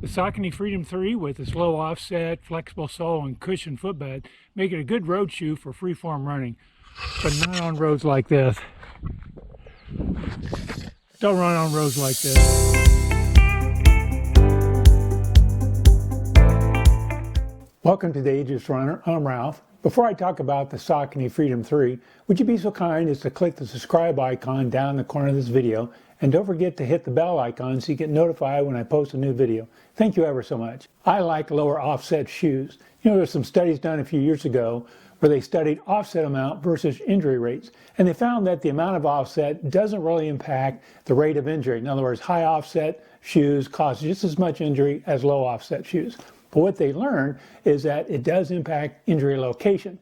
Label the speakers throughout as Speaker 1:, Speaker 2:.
Speaker 1: The Saucony Freedom 3 with its low offset, flexible sole, and cushioned footbed make it a good road shoe for freeform running, but not on roads like this. Don't run on roads like this. Welcome to the Ageless Runner. I'm Ralph. Before I talk about the Saucony Freedom 3, would you be so kind as to click the subscribe icon down in the corner of this video, and don't forget to hit the bell icon so you get notified when I post a new video. Thank you ever so much. I like lower offset shoes. You know, there's some studies done a few years ago where they studied offset amount versus injury rates, and they found that the amount of offset doesn't really impact the rate of injury. In other words, high offset shoes cause just as much injury as low offset shoes. But what they learned is that it does impact injury location.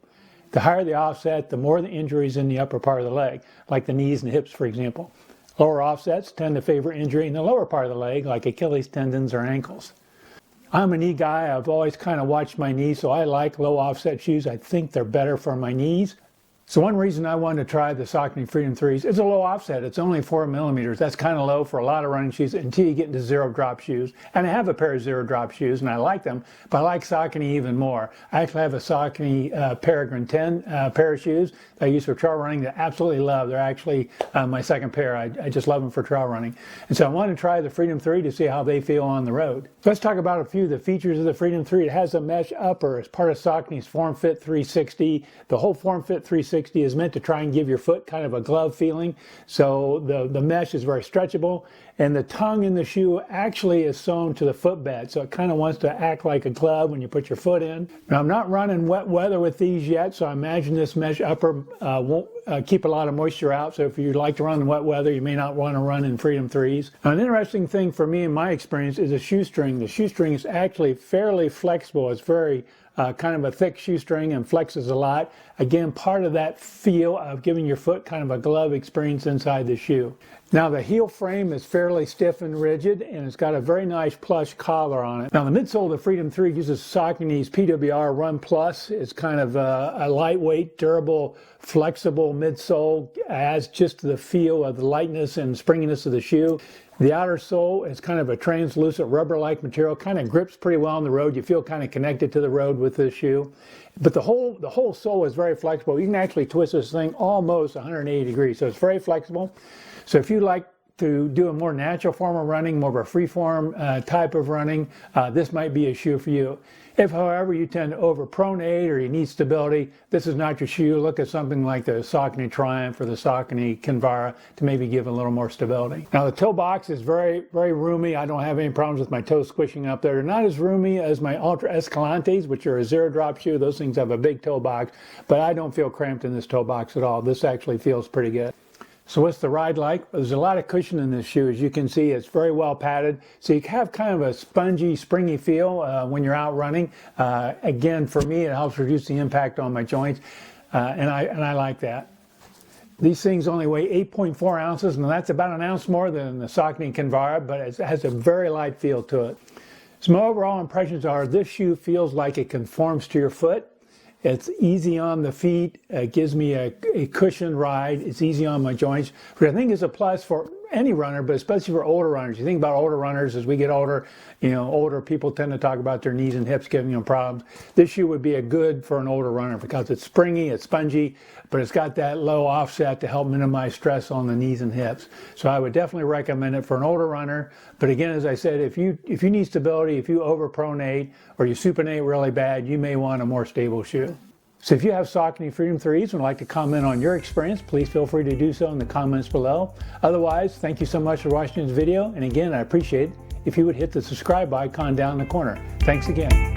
Speaker 1: The higher the offset, the more the injuries in the upper part of the leg, like the knees and hips, for example. Lower offsets tend to favor injury in the lower part of the leg, like Achilles tendons or ankles. I'm a knee guy. I've always kind of watched my knees, so I like low offset shoes. I think they're better for my knees. So one reason I wanted to try the Saucony Freedom 3s is a low offset. It's only 4 millimeters. That's kind of low for a lot of running shoes until you get into zero drop shoes. And I have a pair of zero drop shoes and I like them, but I like Saucony even more. I actually have a Saucony Peregrine 10 pair of shoes that I use for trail running that I absolutely love. They're actually my second pair. I just love them for trail running. And so I wanted to try the Freedom 3 to see how they feel on the road. Let's talk about a few of the features of the Freedom 3. It has a mesh upper as part of Saucony's Form Fit 360. The whole Form Fit 360 is meant to try and give your foot kind of a glove feeling. So the mesh is very stretchable, and the tongue in the shoe actually is sewn to the footbed. So it kind of wants to act like a glove when you put your foot in. Now, I'm not running wet weather with these yet, so I imagine this mesh upper won't keep a lot of moisture out. So if you like to run in wet weather, you may not want to run in Freedom 3s. Now, an interesting thing for me in my experience is the shoestring. The shoestring is actually fairly flexible. It's very kind of a thick shoestring and flexes a lot. Again, part of that feel of giving your foot kind of a glove experience inside the shoe. Now the heel frame is fairly stiff and rigid, and it's got a very nice plush collar on it. Now the midsole of the Freedom 3 uses Saucony's PWR Run Plus. It's kind of a lightweight, durable, flexible midsole, adds just to the feel of the lightness and springiness of the shoe. The outer sole is kind of a translucent rubber-like material, kind of grips pretty well on the road. You feel kind of connected to the road with this shoe. But the whole sole is very flexible. You can actually twist this thing almost 180 degrees, so it's very flexible. So if you like to do a more natural form of running, more of a free-form type of running, this might be a shoe for you. If, however, you tend to overpronate or you need stability, this is not your shoe. Look at something like the Saucony Triumph or the Saucony Kinvara to maybe give a little more stability. Now, the toe box is very, very roomy. I don't have any problems with my toes squishing up there. They're not as roomy as my Ultra Escalantes, which are a zero-drop shoe. Those things have a big toe box, but I don't feel cramped in this toe box at all. This actually feels pretty good. So what's the ride like? There's a lot of cushion in this shoe. As you can see, it's very well padded. So you have kind of a spongy, springy feel when you're out running. Again, for me, it helps reduce the impact on my joints, and I like that. These things only weigh 8.4 ounces, and that's about an ounce more than the Saucony Kinvara, but it has a very light feel to it. So my overall impressions are this shoe feels like it conforms to your foot. It's easy on the feet. It gives me a cushioned ride. It's easy on my joints, which I think is a plus for any runner, but especially for older runners. You think about older runners as we get older, older people tend to talk about their knees and hips giving them problems. This shoe would be a good for an older runner because it's springy, it's spongy, but it's got that low offset to help minimize stress on the knees and hips. So I would definitely recommend it for an older runner. But again, as I said, if you need stability, if you overpronate or you supinate really bad, you may want a more stable shoe. So if you have Saucony Freedom 3s and would like to comment on your experience, please feel free to do so in the comments below. Otherwise, thank you so much for watching this video. And again, I appreciate it if you would hit the subscribe icon down in the corner. Thanks again.